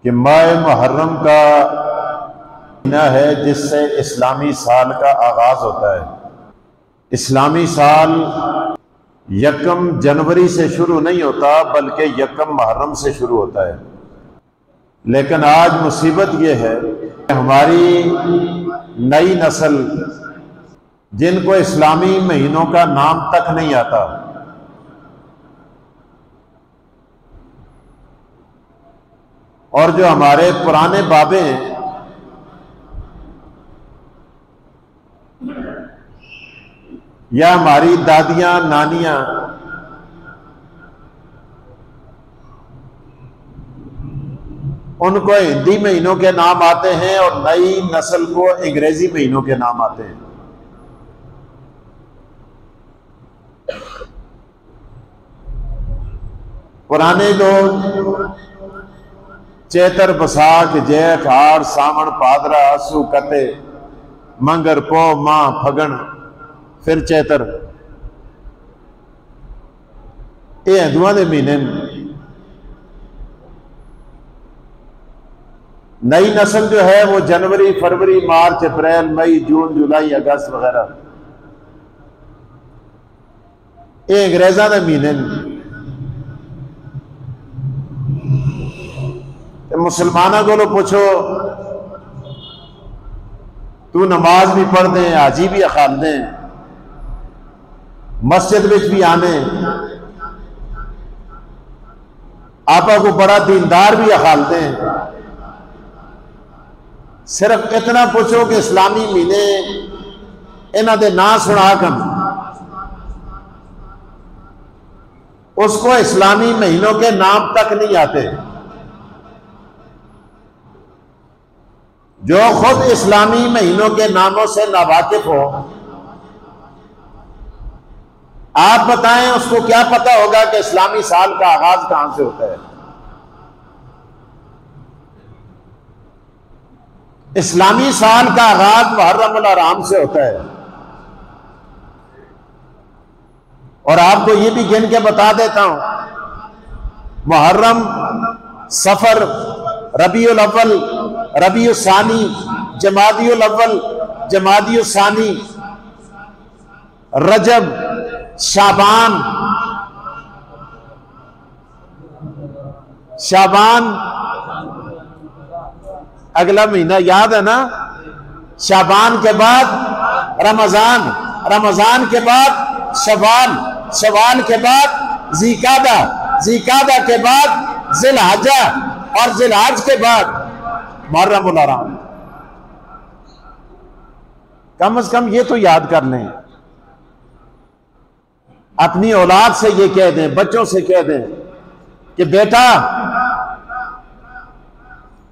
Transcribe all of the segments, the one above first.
कि माह मुहर्रम का महीना है जिससे इस्लामी साल का आगाज होता है। इस्लामी साल 1 जनवरी से शुरू नहीं होता बल्कि 1 मुहर्रम से शुरू होता है। लेकिन आज मुसीबत यह है कि हमारी नई नस्ल जिनको इस्लामी महीनों का नाम तक नहीं आता, और जो हमारे पुराने बाबे हैं या हमारी दादियां नानियां उनको हिंदी महीनों के नाम आते हैं और नई नस्ल को अंग्रेजी महीनों के नाम आते हैं। पुराने लोग चैतर, बसाख, जेठ, हाड़, सावन, भादरा, आसू, कते, मंगर, पो, माह, फगन, फिर चैतर, ये हिंदुओं के महीने। नई नस्ल जो है वो जनवरी, फरवरी, मार्च, अप्रैल, मई, जून, जुलाई, अगस्त वगैरह, ये अंग्रेजा के महीने। मुसलमानों को पूछो, तू नमाज भी पढ़ दे, हाजी भी अखाल दे, मस्जिद में भी आने, आपा को बड़ा दीनदार भी अखाल दे, सिर्फ इतना पूछो कि इस्लामी महीने इन्हां दे ना सुना कर उसको इस्लामी महीनों के नाम तक नहीं आते। जो खुद इस्लामी महीनों के नामों से नावाकिफ हो, आप बताएं उसको क्या पता होगा कि इस्लामी साल का आगाज कहां से होता है। इस्लामी साल का आगाज मुहर्रम अल हराम से होता है। और आपको यह भी गिन के बता देता हूं, मुहर्रम, सफर, रबीउल अव्वल, रबीउल सानी, जमादियुल अव्वल, जमादियुल सानी, रजब, शाबान, अगला महीना याद है ना, शाबान के बाद रमजान, रमजान के बाद शवाल, शवाल के बाद ज़िकादा, ज़िकादा के बाद ज़िलहज्जा, और ज़िलहज के बाद मुहर्रम उल हराम। कम से कम ये तो याद कर लें। अपनी औलाद से ये कह दें, बच्चों से कह दें कि बेटा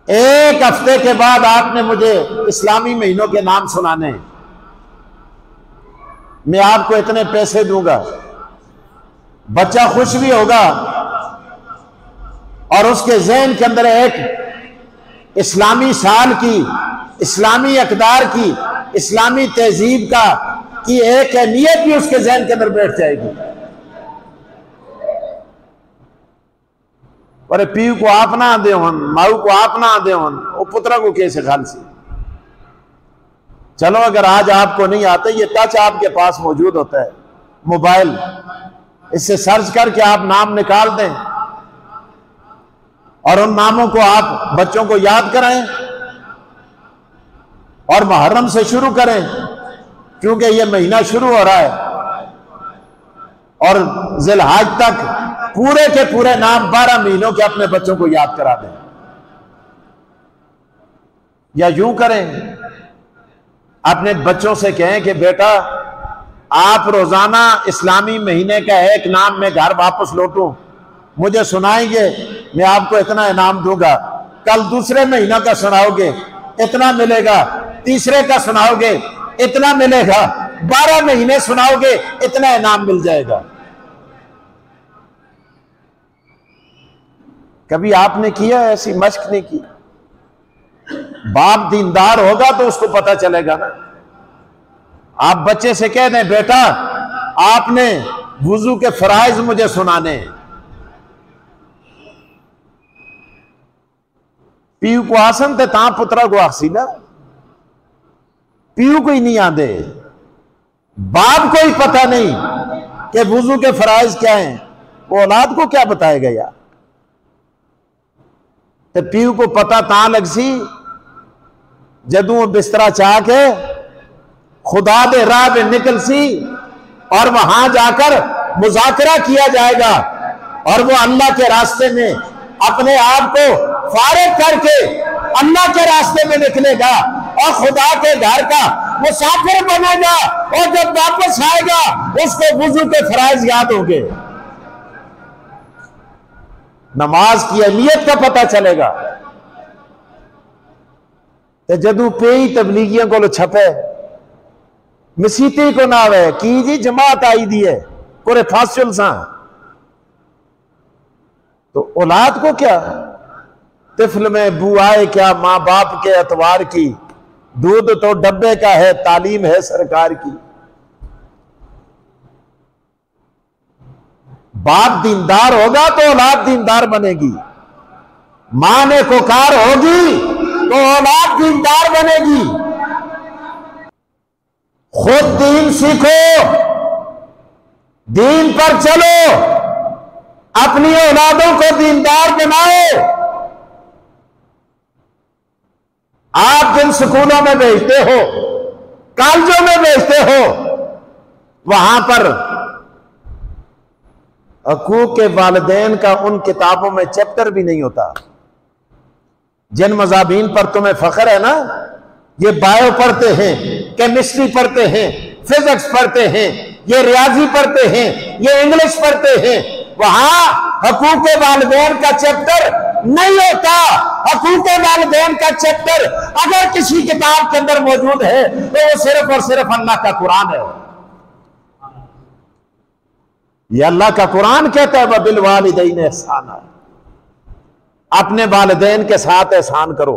1 हफ्ते के बाद आपने मुझे इस्लामी महीनों के नाम सुनाने, मैं आपको इतने पैसे दूंगा। बच्चा खुश भी होगा और उसके ज़हन के अंदर एक इस्लामी साल की, इस्लामी अक़दार की, इस्लामी तहजीब का की एक अहमियत भी उसके ज़हन के अंदर बैठ जाएगी। और पीऊ को आप ना दे, माऊ को आप ना दे, वो पुत्रा को कैसे खालसी। चलो अगर आज आपको नहीं आता, ये टच आपके पास मौजूद होता है, मोबाइल, इससे सर्च करके आप नाम निकाल दें और उन नामों को आप बच्चों को याद कराएं और मुहर्रम से शुरू करें, क्योंकि ये महीना शुरू हो रहा है, और ज़िलहज तक पूरे के पूरे नाम 12 महीनों के अपने बच्चों को याद करा दें। या यूं करें, अपने बच्चों से कहें कि बेटा आप रोजाना इस्लामी महीने का एक नाम में घर वापस लौटूं, मुझे सुनाएंगे, मैं आपको इतना इनाम दूंगा। कल दूसरे महीना का सुनाओगे, इतना मिलेगा। तीसरे का सुनाओगे, इतना मिलेगा। 12 महीने सुनाओगे, इतना इनाम मिल जाएगा। कभी आपने किया ऐसी मश्क नहीं की? बाप दीनदार होगा तो उसको पता चलेगा ना। आप बच्चे से कह दें बेटा आपने वुजू के फराइज मुझे सुनाने, पीयू को आसन ते ता पुत्रा को आखसी ना, पीयू को ही नहीं आते, बाप को ही पता नहीं कि वुजू के फराइज क्या हैं, वो औलाद को क्या बताएगा यार। तो पीयू को पता ता लग सी जदू बिस्तरा चाह के खुदा दे राह में निकल सी और वहां जाकर मुजाकरा किया जाएगा और वो अल्लाह के रास्ते में अपने आप को फारिग करके अल्लाह के रास्ते में निकलेगा और खुदा के घर का मुसाफिर बनेगा और जब वापस आएगा उसको वुजू के फराइज याद होंगे, नमाज की अहमियत का पता चलेगा। तो जदू पेई तबलीगियों को छपे मसीती को ना आवे की जी जमात आई दी है कोरे फासिल सा, तो औलाद को क्या तिफल में बुआए क्या, मां बाप के अतवार की, दूध तो डब्बे का है, तालीम है सरकार की। बाप दीनदार होगा तो औलाद दीनदार बनेगी, मां ने पुकार होगी तो औलाद दीनदार बनेगी। खुद दीन सीखो, दीन पर चलो, अपनी औलादों को दीनदार बनाओ। आप जिन स्कूलों में भेजते हो, कॉलेजों में भेजते हो, वहां पर हकूक के वालिदैन का उन किताबों में चैप्टर भी नहीं होता। जिन मज़ाबीन पर तुम्हें फख्र है ना, ये बायो पढ़ते हैं, केमिस्ट्री पढ़ते हैं, फिजिक्स पढ़ते हैं, ये रियाजी पढ़ते हैं, ये इंग्लिश पढ़ते हैं, वहां हकूक वालिदैन का चैप्टर नहीं होता। हकूक वालिदैन का चैप्टर अगर किसी किताब के अंदर मौजूद है तो वो सिर्फ और सिर्फ अल्लाह का कुरान है। ये अल्लाह का कुरान कहता है बिल वालिदैन एहसाना, अपने वालिदैन के साथ एहसान करो।